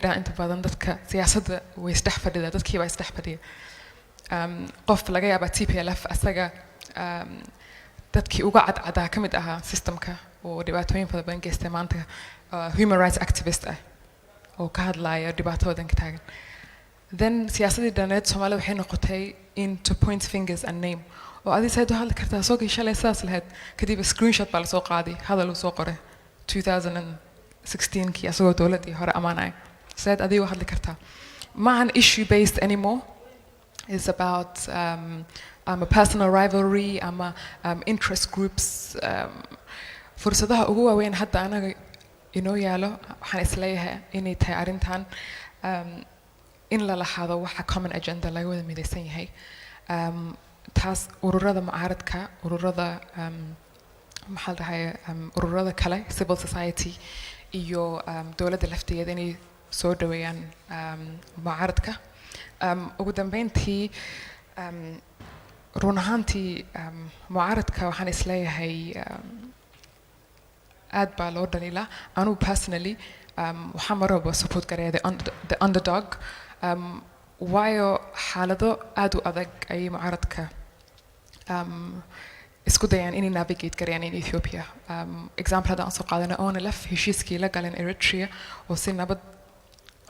inta badan dadka siyaasadda way isdhex fadhida dadkii baa isdhex fadhiya qof laga yaabaa TPLF asaga dadkii uga cadcadaa ka mid ahaa systemka oo dhibaatooyin badan geystay maanta human rights activist ah oo ka hadlaya dhibaatoodan ka taagan then siyaasadii dhaneed Soomaaliya waxay noqotay in to point fingers and name oo adii sayid hadal kartaa soo gashay saas lahayd kadib screenshot baa la soo qaaday hadal uu soo qoray 2016 kii asagoo dawladii hore amaanay said adii hadli kartaa ma an issue based anymore is about a personal rivalry interest groups fursadaha ugu waaweyn hadda anaga inoo yaalo waxaan isleeyahay inay tahay arintan in la lahaado waxa common agenda laga wada midaysan yahay taas ururada mucaaradka ururada maxaa la dhahay ururada kale civil society iyo dawladda lafteeda inay soo dhaweeyaan mucaaradka ugu dambeyntii run ahaantii mucaaradka waxaan isleeyahay aad baa loo dhaliilaa anigu personally waxaan marwalba support gareeya the underdog waayo xaalado aad u adag ayay mucaaradka isku dayaan inay navigate gareeyaan in Ethiopia example haddaan soo qaadana ONLF heshiiskii la galeen Eritrea oo si nabad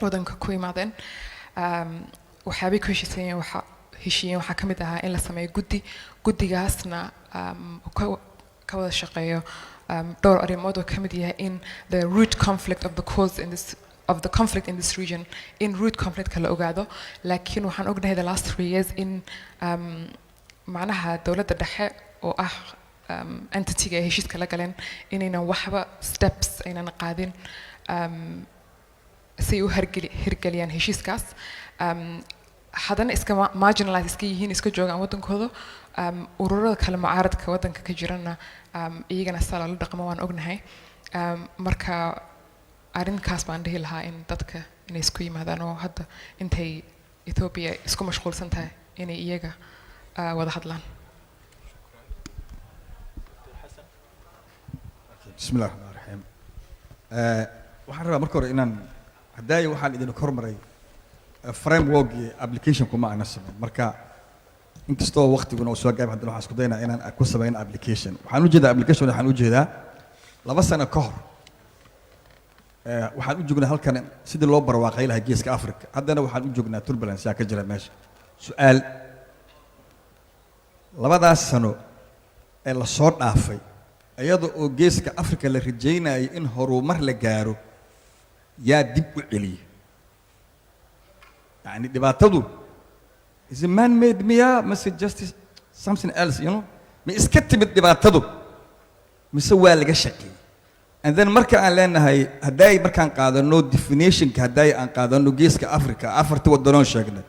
wadanka ku imaadeen waxyaabay ku heshiisayeen waxaa ka mid ahaa in la sameeyo guddigaasna ka wada shaqeeyo dhowr arrimood oo ka mid yahay in the root conflict of the cause of the conflict in this region in root conflict kala ogaado laakiin waxaan ognahay the last 3 years in macnaha dawladda dhexe oo ah entity-ga heshiiska la galeen inaynan waxba steps aynan qaadin si u hirgeliyaan heshiiskaas haddana iska marginalize iska yihiin iska joogaan wadankooda ururada kale mucaaradka wadanka ka jirana iyagana saa lala dhaqmo waan ognahay marka arrinkaas baan dhihi lahaa in dadka inay isku yimaadaan oo hadda intay Ethiopia isku mashquulsan tahay inay iyaga wada hadlaan bismillaah rahmaani rahiim waxaan rabaa marka hore inaan hadaayo waxaan idin kormaray framework application kuma ana sameyn marka inkastoo waqtiguna uu soo gaab haddana waxaan isku daynaa inaan ku sameeyno application waxaan u jeedaa application waxaan u jeedaa 2 sano ka hor waxaan u joognaa halkan sidii loo barwaaqay lahaa geeska Afrika haddana waxaan u joognaa turbulence ka jira meesha su'aal 2 sano ee la soo dhaafay ayada oo geeska Afrika la rajaynayo in horumar la gaaro yaa dib u celiya يعني dhibaatadu is a man made miya mase justice something else you know ma iska timid dhibaatadu mise waa laga shaqeeyay and then marka aan leenahay haday markaan qaadano definition ka haday aan qaadano geeska Afrika afartii wadano sheegnay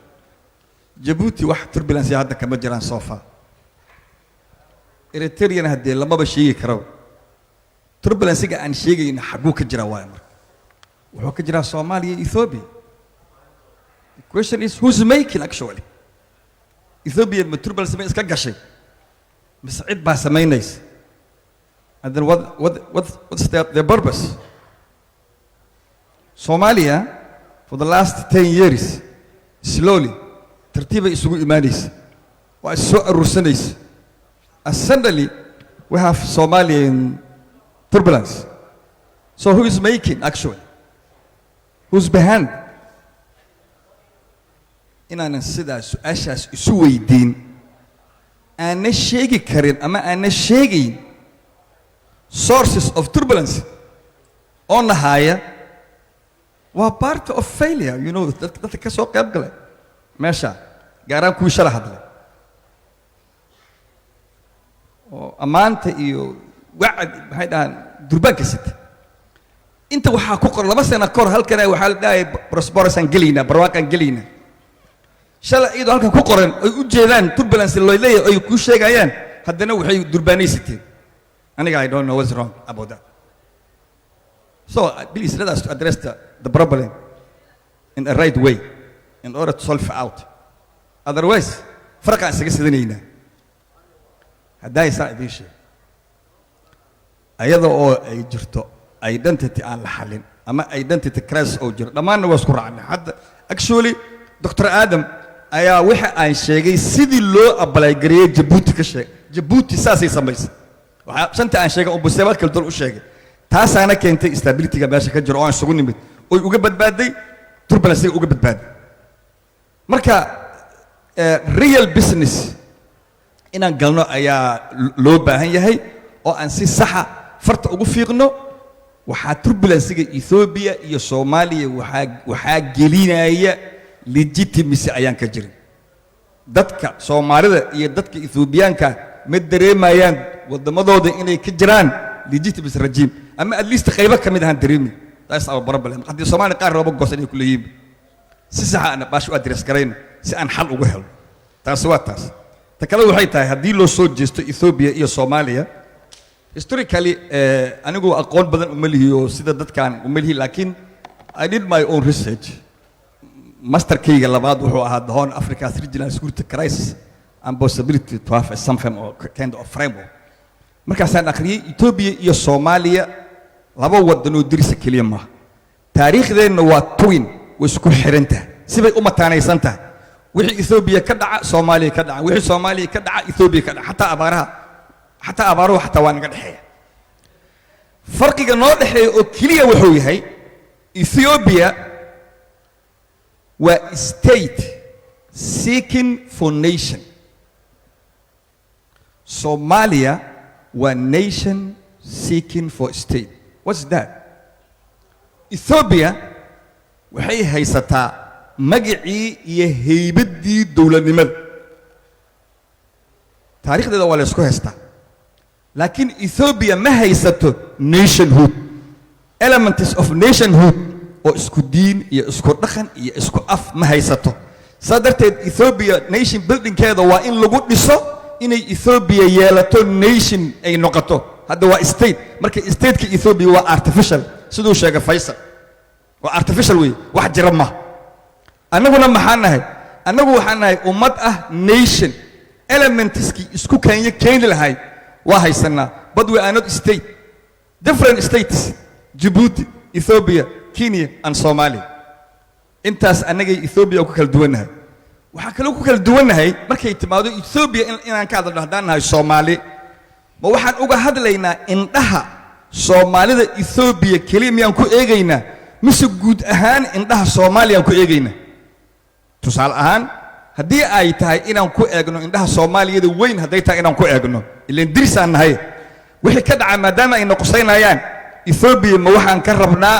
Djibouti wax turbulence hadda kama jiraan so far Eritrea hadii lamaba sheegi karo turbulence-ga aan sheegayna xaguu ka jira waa marka wuxuu ka jira Soomaaliya iyo Ethiopia the question is who's making actually Ethiopia ma turbulence ma iska gashay mise cid baa sameynaysa and then what's their purpose Somalia for the last 10 years slowly tartiiba isugu imaanaysa waa soo arursanaysa and suddenly we have Somalia in turbulence so who is making actually who's behind inaanan sidaas su'aashaas isu weydiin aanna sheegi karin ama aanna sheegayn sources of turbulence oo nahaya waa part of failure you know dadka ka soo qayb galay meesha gaaraan kuwii shala hadlay oo amaanta iyo wacd maxay dhahaan durbaanka sita inta waxaa ku qor 2 sano ka hor halkan waxaa la dhahay prosperous aan gelina barwaaqan gelina shala iyadoo halkan ku qoran ay u jeedaan turbulence loo leeyahay ay ku sheegayaan haddana waxay durbaanaysiteen aniga I don't know what's wrong about that so please let us address the problem in a right way in order to solve out otherwise farqa isaga sidanayna haday saa idin sheeg ayada oo ay jirto identity aan la xalin ama identity crisis oo jiro dhammaanna waa isku raacnay hadda actually Dr. Adam ayaa waxa aan sheegay sidii loo apply gareeyay Djibouti ka sheegay Djibouti saasay samaysay waxa shanta aan sheegay oo buseebad kala duwan u sheegay taasaana keentay stability-ga meesha ka jiro oo aan isugu nimid oo uga badbaaday turbulence uga badbaaday marka real business inaan galno ayaa loo baahan yahay oo aan si sax ah farta ugu fiiqno waxa turbulence-ga Ethiopia iyo Soomaaliya waxa gelinaya legitimacy ayaan ka jirin dadka Soomaalida iyo dadka Ethiopiaanka ma dareemayaan wadamadooda inay ka jiraan legitimate regime ama at least qaybo kamid ah dareemi taas oo problem hadii Soomaali qaar rabo goos inay ku leeyihiin si sax ah baashu address garayna si aan xal ugu helo taas waa taas ta kale waxay tahay hadii loo soo jeesto Ethiopia iyo Soomaaliya historically anigu aqoon badan uma lihiyo sida dadkan uma lihi laakiin I did my own research master keyga labaad wuxuu ahaa the Horn Africa's regional security crisis and possibility to have something or kind of framework markaasaan akhriyay Ethiopia iyo Soomaaliya laba wadan oo diris kaliya ma taariikhdeena waa twin way isku xirantahay sibay u mataanaysan tahay wixii Ethiopia ka dhaca Soomaaliya ka dhaca wixii Soomaaliya ka dhaca Ethiopia ka dhaca حتى أباروه حتى وانا قد حيا فرق نوضح أكلية وحويهي إثيوبيا و state seeking for nation Somalia و nation seeking for state what's that Ethiopia وحي هيستا مجعي يهيبدي دولة نمد تاريخ ده ولا اسكو هستا لكن إثيوبيا ما هيستو nationhood elements of nationhood أو اسكو دين يا اسكو دخن يا اسكو أف ما هيستو صدرت إثيوبيا nation building كذا وإن لقول نسو إن إثيوبيا يالتو nation أي نقطة هذا هو state مركز state كإثيوبيا هو artificial سدو شيء فيصل و artificial وي واحد جرمه أنا قلنا محناه أمة nation elements كي اسكو كان لهاي وهاي سنة but we are not state different states Djibouti Ethiopia Kenya and Somalia intaas anaga Ethiopia ku kala duwanahay waxa kale ku kala duwanahay markay timaado Ethiopia inaan ka hadalno hadanahay Soomaali ma waxaan uga hadlaynaa indhaha Soomaalida Ethiopia kaliya miyaan ku eegaynaa mise guud ahaan indhaha Soomaaliya ku eegaynaa tusaale ahaan haddii ay tahay inaan ku eegno indhaha Soomaaliyada weyn haday tahay inaan ku eegno ileen dirisaan nahay wixii ka dhacay maadaama ay noqosaynayaan Ethiopia ma waxaan ka rabnaa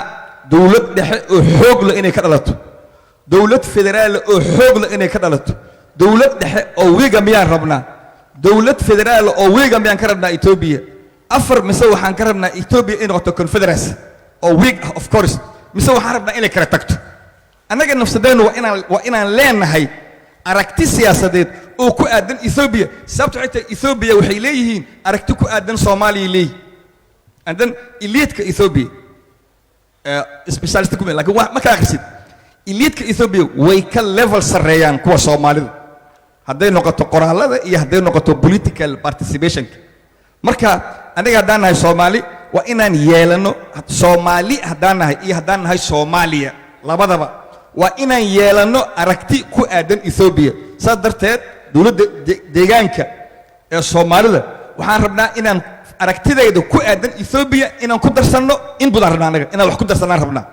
dawlad dhexe oo xoog leh inay ka dhalato dawlad federaal oo xoog leh inay ka dhalato dawlad dhexe oo weega miyaan rabnaa dawlad federaal oo weega miyaan ka rabnaa Ethiopia afar mise waxaan ka rabnaa Ethiopia inay noqoto confederacy oo weeg of course mise waxaan rabnaa inay kala tagto anaga nafsadeena waa inaan leenahay aragti siyaasadeed oo ku aadan Ethiopia sababtoo xitaa Ethiopia waxay leeyihiin aragti ku aadan Soomaaliya leey and then elite-ka Ethiopia specialist kuma laakiin ma ka akhrisid elite-ka Ethiopia way ka level sareeyaan kuwa Soomaalida hadday noqoto qoraalada iyo hadday noqoto political participation marka aniga hadaan nahay Soomaali waa inaan yeelano Soomaali hadaan nahay iyo hadaan nahay Soomaaliya labadaba waa inaan yeelano aragti ku aadan Ethiopia sadarteed dawladda deegaanka ee Soomaalida waxaan rabnaa inaan aragtidayda ku aadan Ethiopia inaan ku darsano in budan rabnaa anaga inaan wax ku darsanaan rabnaa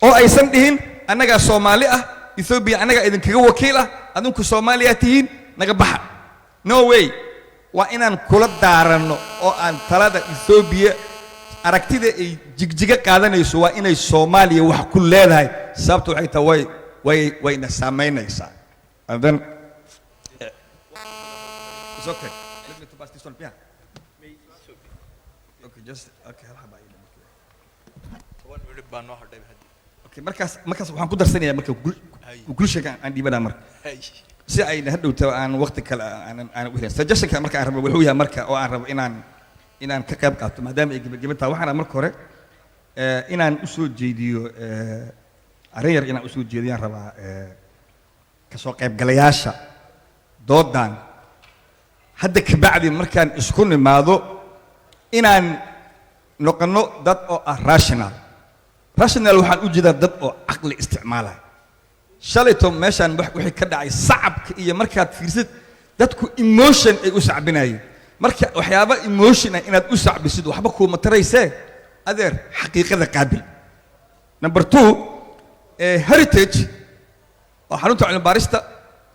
oo aysan dhihin anaga Soomaali ah Ethiopia anaga idin kaga wakiil ah adinku Soomaaliya tihiin naga baxa no way waa inaan kula daarano oo aan talada Ethiopia aragtida ay jigjiga qaadanayso waa inay Soomaaliya wax ku leedahay sababtoo ay tahay way na saameynaysaa and then it's okay let me to pass this one yeah okay just okay okay markaas waxaan ku darsanayaa marka gulshaga aan dhiibana marka si ay hadhowto aan waqti kale aan u helin suggestion marka aan rabo wuxuu yahay marka oo aan rabo inaan ka qayb qaato maadaama ay gabagabada waxaan marka hore inaan u soo jeediyo arreer inaan u soo jeediyaan rabaa ka soo qaybgalayaasha doodan hadda ka bacdi markaan isku nimaado inaan noqono dad oo rational rational waxaan u jeedaa dad oo caqli isticmaalaya shalayto meeshaan wixii ka dhacay sacabka iyo markaad fiirsid dadku emotion ay u sacbinayeen marka waxyaaba emotion ah inaad u sacbisid waxba kuuma taraysee adeer xaqiiqada qaabil number 2 heritage oo xarunta cilmi baarista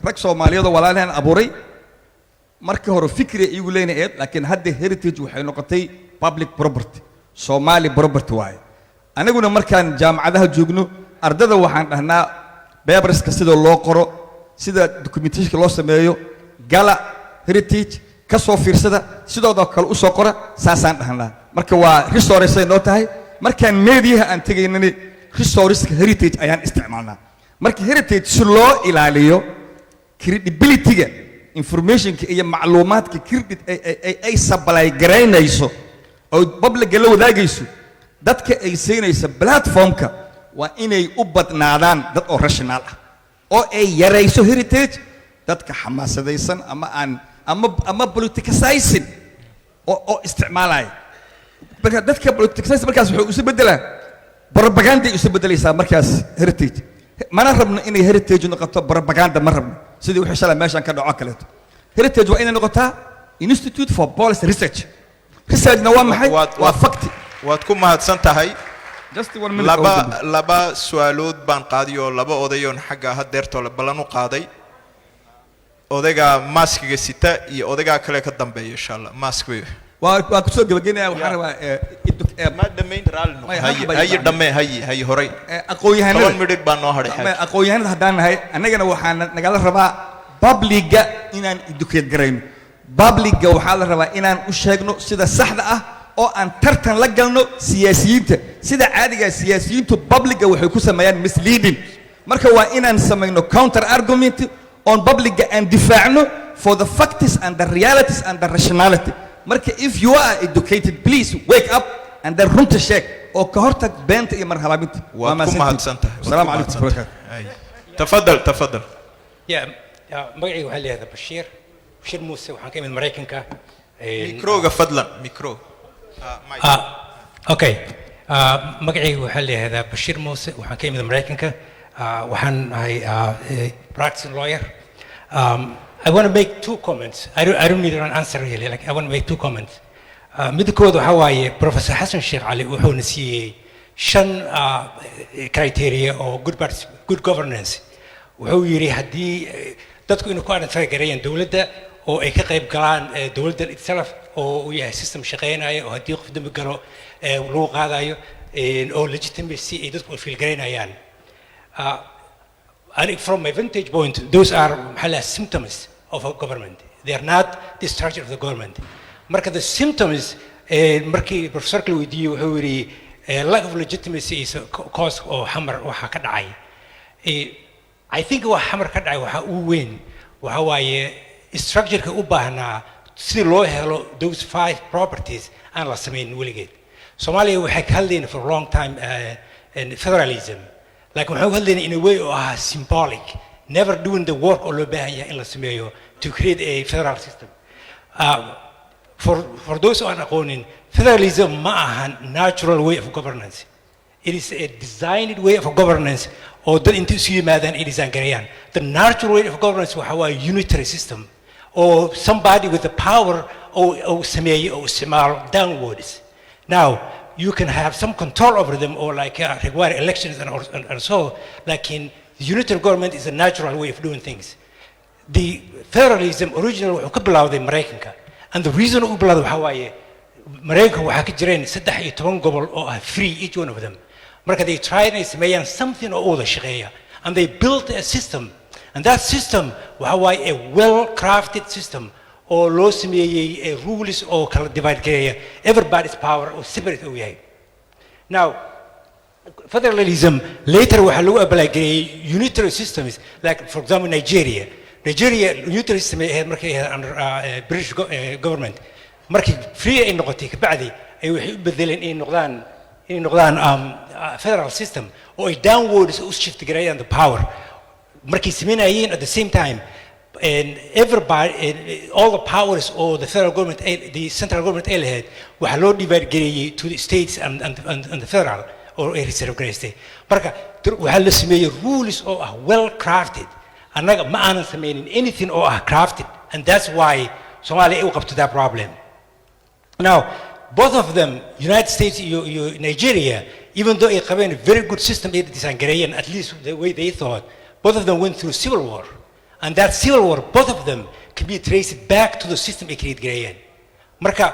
rag Soomaaliyeed oo walaalaheen abuuray markii hore fikri iyagu leeyahay laakiin hadda heritage waxay noqotay public property Somali property waaye anaguna markaan jaamacadaha joogno ardada waxaan dhahnaa paperska sida loo qoro sida documentation loo sameeyo gala heritage ka soo fiirsada sidoo kale u soo qora saasaan dhahnaa marka waa resource ay noo tahay markaan media aan tagaynay resource heritage ayaan isticmaalnaa marka heritage si loo ilaaliyo credibility-ga information-ka iyo macluumaadka credit ay supply gareynayso oo public la wadaagayso dadka ay siinaysa platform-ka waa inay u badnaadaan dad oo rational ah oo ay yarayso heritage dadka xamaasadaysan ama politicizing oo isticmaalaya marka dadka politicizing markaas wuxuu isu bedelaa propaganda isu bedelaysaa markaas heritage mana rabno inay heritage noqoto propaganda ma rabno sidii wixii shalay meeshan ka dhaco kaleeto heritage waa inay noqotaa Institute for Policy Research researchna waa maxay waa fact waad ku mahadsan tahay just 1 minute laba su'aalood baan qaadiyo laba odayoon xagga hadeerto la balan u qaaday odayga maskiga sita iyo odayga kale ka dambeeyo insha Allah mask way waa ku soo gabagaynaya waxaan rabaa ma dhameyn raalno hay dhamme hay horay aqoonyahanada 10 minute baan noo hadhay aqoonyahanada haddaan nahay annagana waxaan nagala rabaa public-ga inaan educate garayno public-ga waxaa la rabaa inaan u sheegno sida saxda ah oo aan tartan la galno siyaasiyiinta sida caadiga siyaasiyiintu public-ga waxay ku sameeyaan misleading marka waa inaan sameeyno counter argument on public-ga and difaacno for the facts and the realities and the rationality marka if you are educated please wake up and then runta sheeg oo ka hortag beenta iyo marhabaabinta waa ku mahadsantahay assalaamu calaykum wa rahmatullahi tafadal magacaygu waxaa leeyahay Bashiir Muuse waxaan ka imid Mareykanka mikroga fadlan mikro okay magacaygu waxaa leeyahay Bashiir Muuse waxaan ka imid Mareykanka waxaan ahay practicing lawyer I want to make 2 comments I don't need an answer really like I want to make 2 comments midkood waxa waaye Professor Hassan Sheikh Ali wuxuu na siiyay 5 criteria oo good governance wuxuu yiri hadii dadku inuu ku aanay gareeyaan dawladda oo ay ka qayb galaan dawladda itself oo uu yahay system shaqeynaya oo hadii qof dambi galo loo qaadayo oo legitimacy ay dadku feel gareynayaan and from my vantage point those are symptoms of a government they are not the structure of the government marka the symptoms markii professor kale weydiiyay wuxuu yiri lack of legitimacy is a cause oo hamar waxa ka dhacay I think waxa hamar ka dhacay waxa uu weyn waxa waaye structure-ka u baahnaa si loo helo those 5 properties aan la sameyn weligeed Soomaaliya waxay ka hadlayeen for a long time in federalism like waxay ka hadlayeen in a way oo symbolic never doing the work oo loo baahan yahay in la sameeyo to create a federal system for those who are aqoonin federalism ma aha natural way of governance it is a designed way of governance or dad inta isu yimaadaan ay design gareeyaan the natural way of governance waxa waa unitary system or somebody with the power or sameeyo or isticmaalo downwards now you can have some control over them or like require elections and so like in the unitary government is a natural way of doing things the federalism original wuxuu ka bilowday Mareykanka and the reason uu bilowday waxa waaye Mareykanka waxa ka jireen 13 gobol oo free each one of them marka they tried to make something oo wada shaqeeya and they built a system and that system waxa waaye a well crafted system oo loo sameeyay rules oo kala divide gareeya everybody's power or separate oo yahay now federalism later waxa lagu abalaagay unitary systems like for example Nigeria unitary system ahayd markay under British government markii free ay noqotay ka bacdi ay waxay u bedeleen in noqdaan federal system or a downwards or shift gareeyaan the power markay sameeyeen at the same time and everybody all the powers or the federal government the central government ahead waxa loo divide gareeyay to the states and the federal oo ay reserve garaystay marka waxaa la sameeyey rules oo ah well crafted annaga ma aanan sameynin anything oo ah crafted and that's why Somalia ay u qabto that problem now both of them United States iyo Nigeria even though they have a very good system they design gareeyeen at least the way they thought both of them went through civil war and that civil war both of them can be traced back to the system they created gareeyeen marka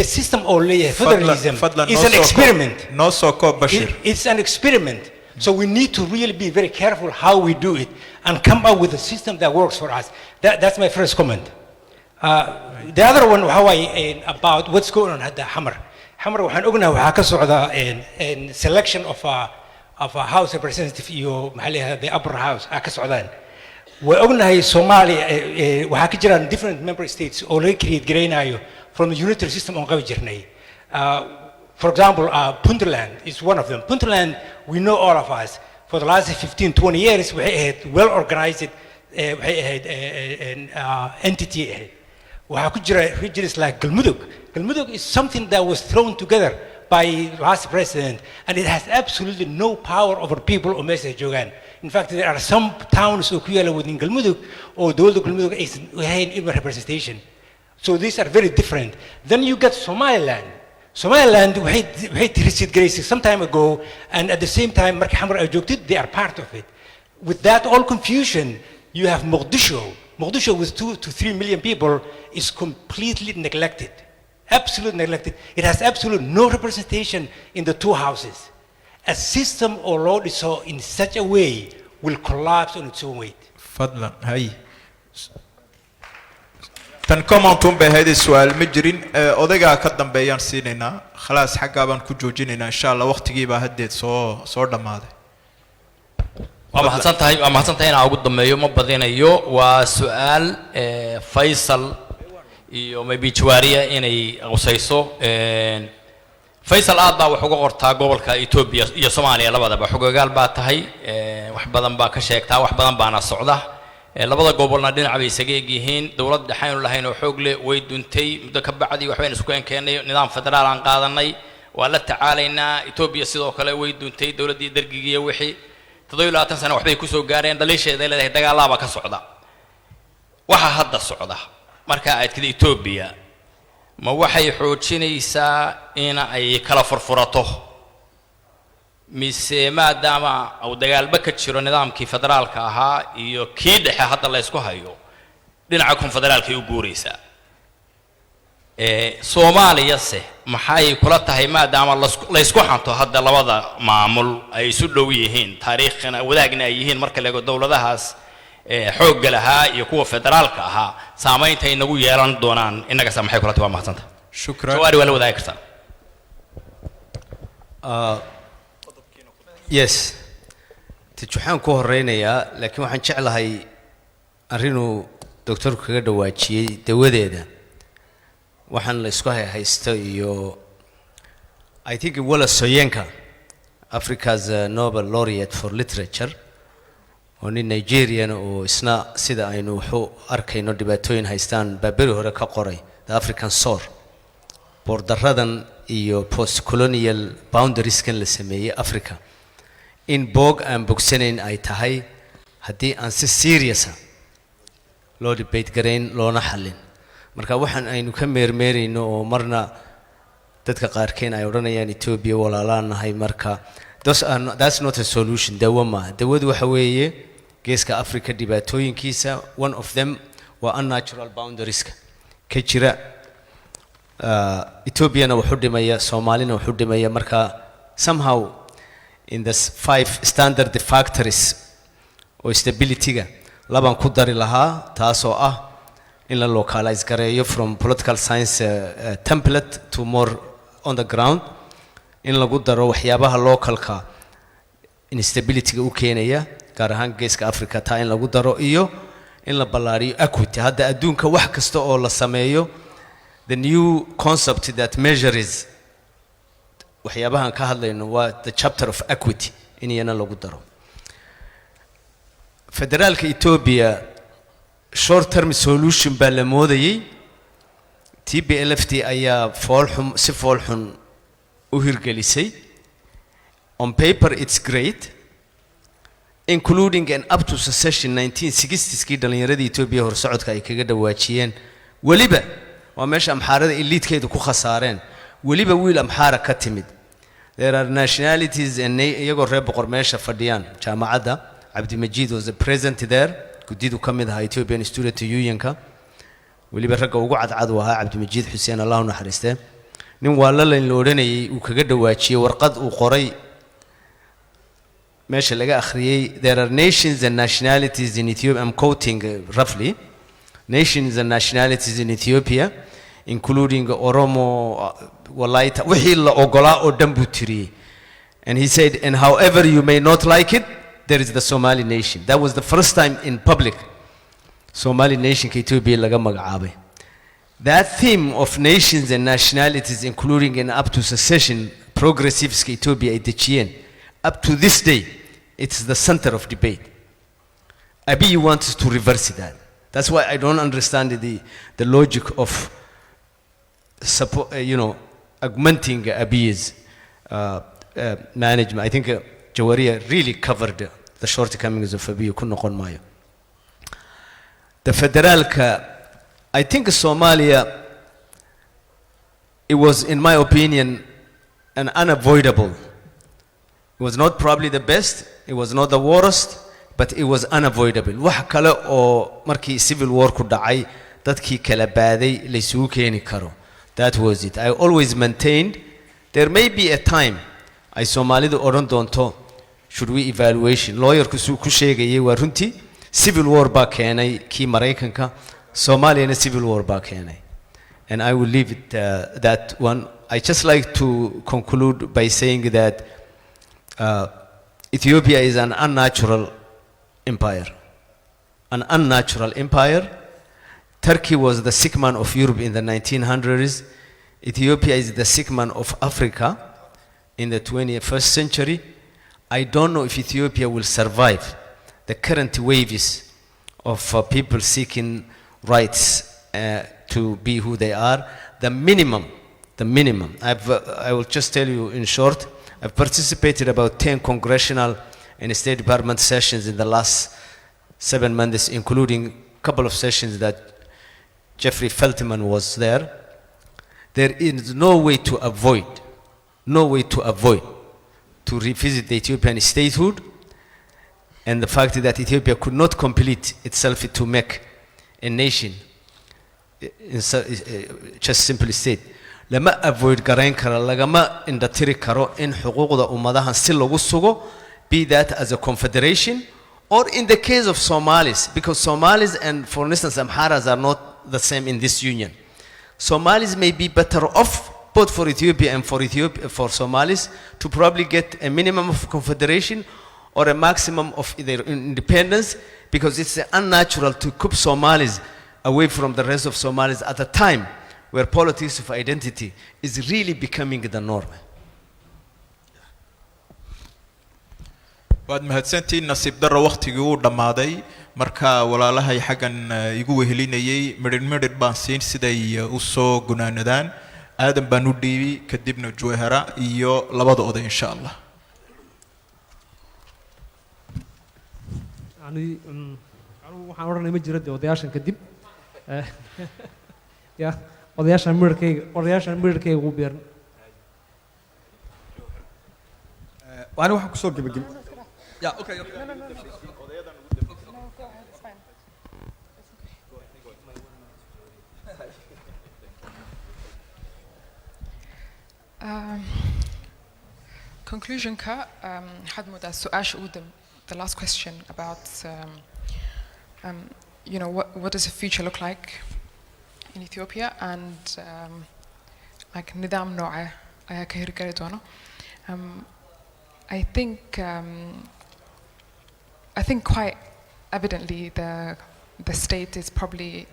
the system or federalism is an experiment. No so called Bashir. It's an experiment. So we need to really be very careful how we do it and come up with a system that works for us. That's my first comment. The other one, how about what's going on at the Hammer. Hammer, waxaan ognahay waxaa ka socda in selection of a house representative iyo maxaa the upper house ka socdaan. Way ognahay Soomaaliya waxaa ka jiraan different member states oo laga create gareynayo from the unitary system on qabi jirnay. For example, Puntland is one of them. Puntland, we know all of us, for the last 15, 20 years, we had well-organized entity. We have regions like Galmudug. Galmudug is something that was thrown together by the last president, and it has absolutely no power over people or message jogan. In fact, there are some towns within Galmudug, or the Galmudug is in representation. So these are very different. Then you get Somaliland. Somaliland, we had received grace some time ago, and at the same time, Mark Hammer objected, they are part of it. With that all confusion, you have Mogadishu. Mogadishu with 2 to 3 million people is completely neglected. Absolutely neglected. It has absolutely no representation in the two houses. A system or law is so in such a way will collapse on its own weight. Fadlan, hay. tan commentum bay hayday su'aal ma jirin odaga ka dambeeyaan siinayna khalaas xagga baan ku joojinaynaa insha Allah waqtigiiba hadeed soo dhamaaday waa mahadsan tahay inaan ugu dambeeyo ma badinayo waa su'aal Faisal iyo maybe Jawaariya inay qosayso Faisal aad baa wax uga qortaa gobolka Ethiopia iyo Soomaaliya labadaba xogogaal baa tahay wax badan baa ka sheegtaa wax badan baana socda labada gobolna dhinac bay isaga yihiin dawlad dhaxayn lahayn oo xoog leh way duntay muddo ka bacdi waxaan isku keenay nidaam federaal aan qaadanay waa la tacaalaynaa Ethiopia sidoo kale way duntay dawladii dargigiye wixii 27 sano waxbay ku soo gaareen dhalisheeda leedahay dagaalaba ka socda waxa hadda socda marka aad kida Ethiopia ma waxay xoojinaysaa in ay kala furfurato mise maadaama uu dagaalba ka jiro nidaamkii federaalka ahaa iyo kii dhexe hadda la isku hayo dhinaca konfederaalka u guuraysa Soomaaliya se maxay kula tahay maadaama la isku xanto hadda labada maamul ay isu dhow yihiin taariikhna wadaagna ay yihiin marka laga dawladahaas xoog lahaa iyo kuwa federaalka ahaa saameynta ay nagu yeelan doonaan inaga maxay kula tahay waa mahadsantahay shukran Jawaari wala wadaag kartaa yes waxaan ku horeynayaa laakiin waxaan jeclahay arinu doctorku kaga dhawaajiyay dawadeeda waxaan la isku haysto iyo I think wala Soyinka Africa's Nobel laureate for literature oo Nigerian oo isna sida aynu wuxuu arkayno dhibaatooyin haystaan baabari hore ka qoray the African soul bordaradan iyo post colonial boundaries kan la sameeyay Africa in bog and boxenin ay tahay hadii aan si serious loo debate gareyn loona xalin marka waxaan aynu ka meermeerayno oo marna dadka qaarkeen ay oranayaan Ethiopia walaalaanahay marka that's not a solution dawadu waxa weeye geeska Africa dhibaatooyinkiisa one of them waa unnatural boundaries ka jira Ethiopiana wuxuu dhimaya Soomaalina wuxuu dhimaya marka somehow in the 5 standard factors or stability ga laban ku dari lahaa taasoo ah in la localize gareeyo from political science template to more on the ground in lagu daro waxyaabaha localka instability ga u keenaya gaar ahaan geeska Africa taa in lagu daro iyo in la ballaariyo equity hadda adduunka wax kasta oo la sameeyo the new concept that measures waxyaabahan ka hadlayno waa the chapter of equity in yana lagu daro federaalka Ethiopia short term solution baa la moodayay TPLFT ayaa si foolxun u hirgelisay on paper it's great, including an up to secession 1960s-kii dhallinyaradii Ethiopia horsocodka ay kaga dhawaajiyeen weliba waa meesha amxaarada elitekeedu ku khasaareen weliba wiil amxaara ka timid. There are nationalities and iyagoo reer boqor meesha fadhiyaan jaamacadda. Abdimajid was the president there, gudidu ka mid ahaa Ethiopian Student Unionka, weliba ragga ugu cadcad u ahaa Abdimajid Xuseen, Allahu naxariiste. nin waa la layn odhanayay uu kaga dhawaajiyay warqad uu qoray meesha laga akhriyay. There are nations and nationalities in Ethiopia, I'm quoting roughly, nations and nationalities in Ethiopia including Oromo, Walaita, wixii la ogolaa oo dhan buu tiriyay. And he said, and however you may not like it, there is the Somali nation. That was the first time in public Somali nation ka Ethiopia laga magacaabay. That theme of nations and nationalities, including and up to secession, progressives ka Ethiopia ay dejiyeen, up to this day, it's the center of debate. Abiy wants to reverse that. That's why I don't understand the logic of augmenting Abiy's management. I think Jawariya really covered the shortcomings of Abiy. Kun noqon maayo. The federalka, I think Somalia, it was, in my opinion, an unavoidable. It was not probably the best, it was not the worst, but it was unavoidable. Wax kale oo markii civil war ku dhacay dadkii kala baaday la isugu keeni karo. That was it. I always maintained there may be a time ay Soomaalidu oran doonto should we evaluation. Lawyerku suu ku sheegayay waa runtii civil war baa keenay kii Mareykanka, Somalia civil war baa keenay. And I will leave it that one. I just like to conclude by saying that Ethiopia is an unnatural empire. An unnatural empire. Turkey was the sick man of Europe in the 1900s. Ethiopia is the sick man of Africa in the 21st century. I don't know if Ethiopia will survive the current waves of people seeking rights to be who they are. The minimum. I will just tell you in short, I've participated about 10 congressional and State Department sessions in the last 7 months, including a couple of sessions that Jeffrey Feltman was there. There is no way to avoid to revisit the Ethiopian statehood and the fact that Ethiopia could not complete itself to make a nation, just simply state. Lama avoid garayn kara, lagama indatiri karo in xuquuqda ummadahan si lagu sugo, be that as a confederation or in the case of Somalis, because Somalis and, for instance, Amharas are not the same in this union. Somalis may be better off, both for Ethiopia and for Somalis, to probably get a minimum of confederation or a maximum of their independence, because it's unnatural to keep Somalis away from the rest of Somalis at a time where politics of identity is really becoming the norm. waad mahadsantiin. nasiib darro waqtigii uu dhammaaday, marka walaalahay xaggan igu wehelinayay midhidh baan siin siday u soo gunaanadaan. aadan baan u dhiibi, kadibna Jawhara iyo labada oday insha Allah. waxaan odhanay ma jiro dee odayaashan kadib ya odayaashan midhirkayga ugu beeran. waana waxaan kusoo gebageb yeah, okay. Conclusion ka had moodaa su-aasha ugu the last question about what does the future look like in Ethiopia and like nidaam nooca ayaa ka hirgeli doono. I think quite evidently the state is probably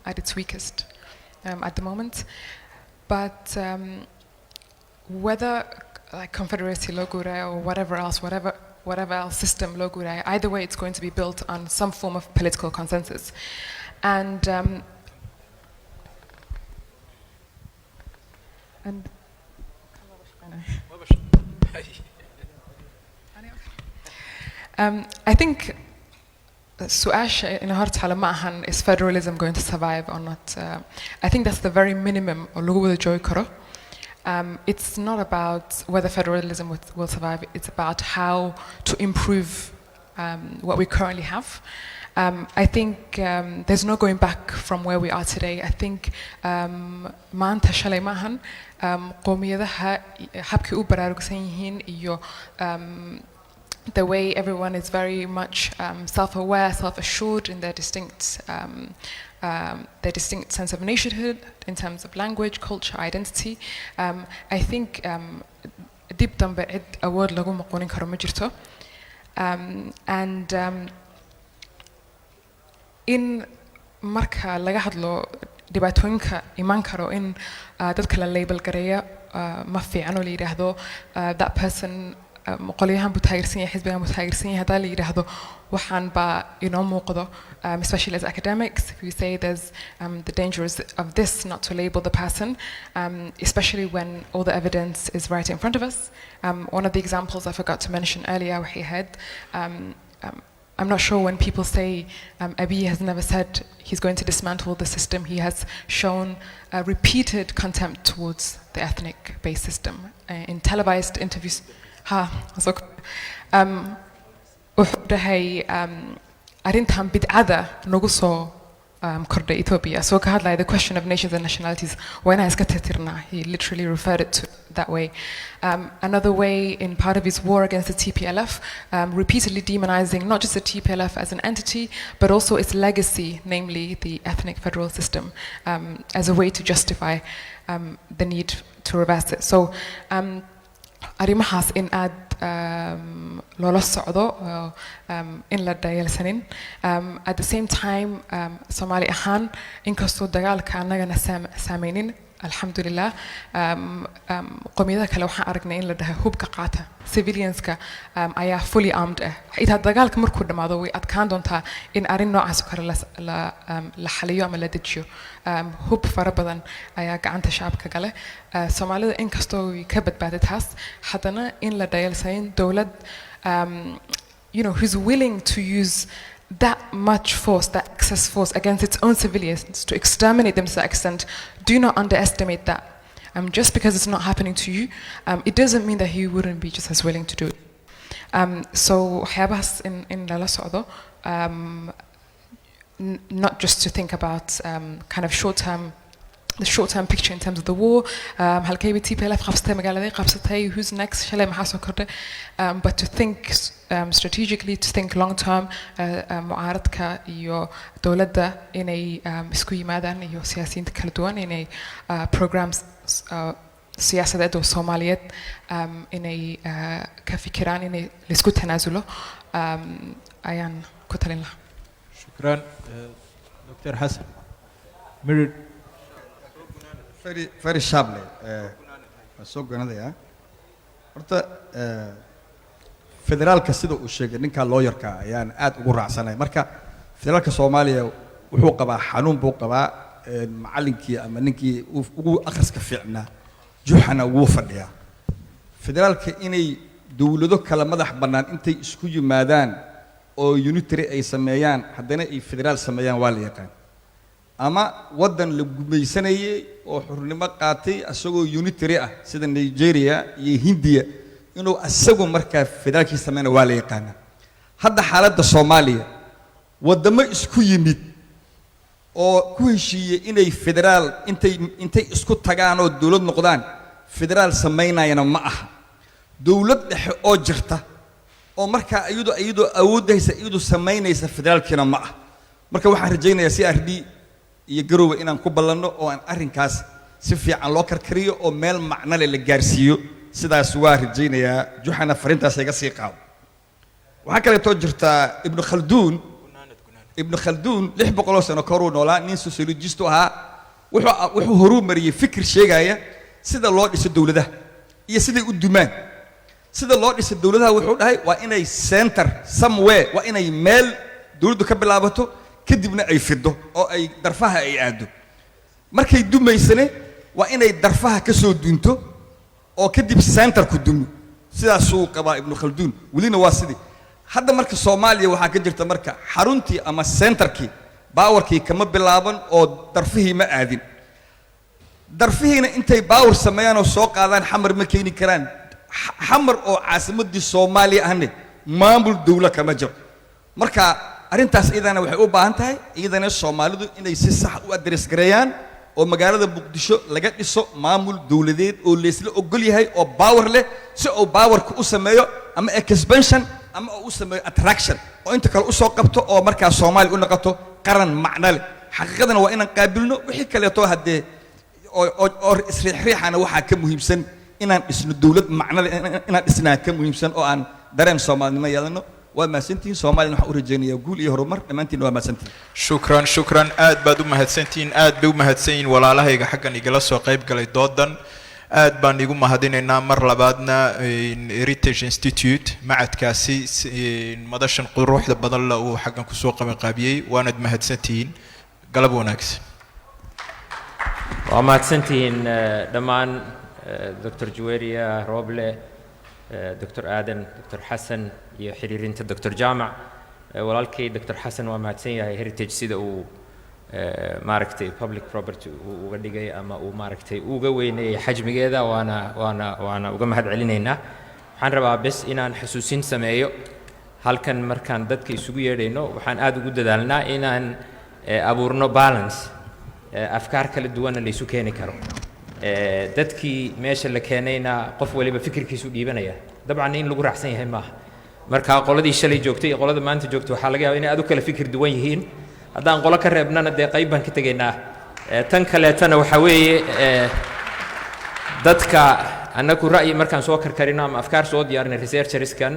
at its weakest at the moment, but whether like Confederacy Logure or whatever else system Logure, either way it's going to be built on some form of political consensus. And I think سؤال إن هرت على معهن is federalism going to survive or not? I think that's the very minimum or logo the joy karo. It's not about whether federalism will survive. It's about how to improve what we currently have. I think there's no going back from where we are today. I think maanta shalay maahan qowmiyadaha habkii u baraarugsan yihiin iyo the way everyone is very much self-aware, self-assured in their distinct sense of nationhood in terms of language, culture, identity. I think dib dambe cid awood lagu maqoonin karo ma jirto. In marka laga hadlo dhibaatooyinka iman karo in dadka la label gareeya ma fiican oo la yiraahdo that person qolyahan buu taageersan yahay xisbigan buu taageersan yahay hadaa la yiraahdo waxaan baa inoo muuqdo especially as academics if you say there's the dangers of this not to label the person especially when all the evidence is right in front of us. One of the examples I forgot to mention earlier he had I'm not sure when people say Abiy has never said he's going to dismantle the system. He has shown repeated contempt towards the ethnic-based system in televised interviews. Arrintan bid'ada nagu soo kordhay Ethiopia. So ka hadlaya the question of nations and nationalities waa inaan iska tirtirnaa. He literally referred it to that way. Another way in part of his war against the TPLF, repeatedly demonizing not just the TPLF as an entity, but also its legacy, namely the ethnic federal system, as a way to justify the need to reverse it. So arrimahaas in aad loola socdo in la dayalsanin. At the same time Soomaali ahaan inkastoo dagaalka annagana saameynin alxamdulillah qowmiyadaha kale waxaan aragnay in la dhahay hubka qaata civilianska ayaa fully armed ah itaa dagaalka markuu dhamaado way adkaan doontaa in arrin noocaas oo kale la xaliyo ama la dejiyo hub fara badan ayaa gacanta shacabka gale Soomaalida inkastoo ay ka badbaaday taas haddana in la dayalsanin dowlad who's willing to use that much force, that excess force against its own civilians to exterminate them to that extent, do not underestimate that. Just because it's not happening to you, it doesn't mean that he wouldn't be just as willing to do it. So waxyaabahaas in lala socdo, not just to think about kind of the short-term picture in terms of the war, halkay bay TPLF qabsatay magaaladay qabsatay, who's next, shalay maxaa soo kordhay, but to think strategically, to think long-term, mucaaradka iyo dowladda inay isku yimaadaan iyo siyaasiyiinta kala duwan inay programs siyaasadeed oo Soomaaliyeed inay ka fikiraan inay laisku tanaasulo ayaan ku talin lahaa. شكرا دكتور حسن. Mirror. very sharply soo ganadaya horta federaalka sida uu sheegay ninka lawyerka ayaan aad ugu raacsanay marka federaalka Soomaaliya wuxuu qabaa xanuun buu qabaa macallinkii ama ninkii ugu akhriska fiicnaa juuxana wuu fadhiyaa federaalka inay dawlado kala madax bannaan intay isku yimaadaan oo unitary ay sameeyaan haddana ay federaal sameeyaan waa la yaqaan ama wadan la gumaysanayay oo xurnimo qaatay asagoo unitary ah sida Nigeria iyo Hindiya inuu asagu markaa federaalkii sameeyna waa la yaqaan hadda xaaladda Soomaaliya wadamo isku yimid oo ku heshiiyay inay federaal intay isku tagaan oo dawlad noqdaan federaal sameynayna ma aha dawlad dhexe oo jirta oo markaa iyadoo awoodaysa iyadoo sameynaysa federaalkina ma aha marka waxaan rajaynayaa CRD iyo garowga inaan ku ballanno oo aan arrinkaas si fiican loo karkariyo oo meel macno leh la gaarsiiyo sidaas waa rajaynayaa juxana farintaas iga sii qaado waxa kale oo jirta Ibn Khaldun 600 sano ka hor noolaa nin sociologist ahaa wuxuu horumariyay fikir sheegaya sida loo dhiso dawladaha iyo sida u dumaan sida loo dhiso dawladaha wuxuu dhahay waa inay center somewhere waa inay meel dawladdu ka bilaabato kadibna ay fido oo ay darfaha ay aado markay dumaysane waa inay darfaha ka soo dunto oo kadib center ku dumo sidaas uu qaba Ibn Khaldun walina waa sidii hadda marka Soomaaliya waxaa ka jirta marka xaruntii ama centerkii baawarkii kama bilaaban oo darfihii ma aadin darfihiina intay baawar sameeyaan oo soo qaadaan xamar ma keeni karaan xamar oo caasimadii Soomaaliya ahne maamul dawlad kama jiro marka arintaas idana waxay u baahan tahay idana Soomaalidu inay si sax u address gareeyaan oo magaalada Muqdisho laga dhiso maamul dawladeed oo leesla ogol yahay oo power leh si uu powerku u sameeyo ama expansion ama uu sameeyo attraction oo inta kale u soo qabto oo marka Soomaali u noqoto qaran macna leh xaqiiqadana waa inaan qaabilno wixii kale oo hadee oo isriixriixana waxa ka muhiimsan inaan isna dawlad macna leh inaan isnaa ka muhiimsan oo aan dareen Soomaalnimo yeelano وما سنتين سومالي نحن أوريجيني يقول يهرمر لما أنتين وما سنتين شكرا آد بعد ما هتسنتين آد بيو ما هتسين ولا الله يجا حقا يجلس وقيب قلي ضدن آد بان يقول ما هدين النامر لبعدنا ريتيج انستيتيوت معد كاسي مدشن قروح لبضل وحقا كسوق مقابيي وانا ما هتسنتين قلبوا ناكس وما هتسنتين دمان دكتور جويريا روبلي دكتور آدم دكتور حسن iyo xiriirinta Dr. Jaamac walaalkay Dr. Xasan waa mahadsan yahay heritage sida uu maaragtay public property uga dhigay ama uu maaragtay uga weyneeyay xajmigeeda waana uga mahad celinaynaa waxaan rabaa bas inaan xasuusin sameeyo halkan markaan dadka isugu yeedhayno waxaan aad ugu dadaalnaa inaan abuurno balance afkaar kala duwan la isu keeni karo dadkii meesha la keenayna qof waliba fikirkiisu dhiibanaya dabcan in lagu raacsan yahay maaha marka qoladii shalay joogtay iyo qolada maanta joogtay waxa laga yaabaa inay aad u kala fikir duwan yihiin haddaan qolo ka reebnana dee qayb baan ka tegaynaa tan kaleetana waxa weeye dadka annagu ra'yi markaan soo karkarino ama afkaar soo diyaarinay researcherskan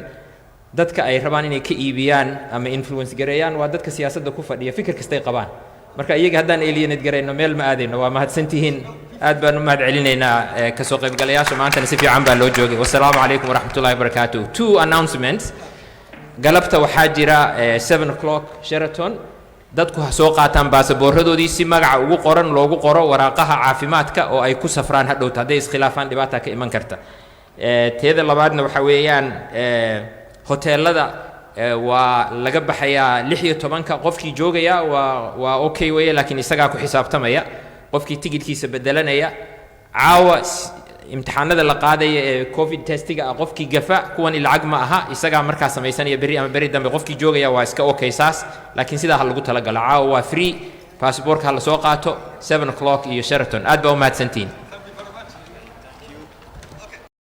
dadka ay rabaan inay ka iibiyaan ama influence gareeyaan waa dadka siyaasadda ku fadhiya fikir kastay qabaan marka iyaga haddaan alienate garayno meel ma aadayno waa mahadsantihiin aad baan u mahad celinaynaa ka soo qaybgalayaasha maantana si fiican baa loo joogay wassalaamu calaykum waraxmatullaahi wabarakaatuh 2 announcements galabta waxaa jira 7 o'clock Sheraton dadku ha soo qaataan baasaboorradoodii si magaca ugu qoran loogu qoro waraaqaha caafimaadka oo ay ku safraan hadhowta hadday iskhilaafaan dhibaata ka iman karta teeda labaadna waxa weeyaan hoteelada waa laga baxayaa 16 qofkii joogaya waa okay weeye laakiin isagaa ku xisaabtamaya qofkii tigidhkiisa bedelanaya caawa imtixaanada la qaadaya ee covid testiga qofkii gafa kuwan lacag ma aha isagaa markaa samaysanaya beri ama beri dambe qofkii joogaya waa iska okay saas laakiin sidaa lagu tala gala caawa waa free passportka la soo qaato 7 o'clock iyo Sheraton aad baa u mahadsantiin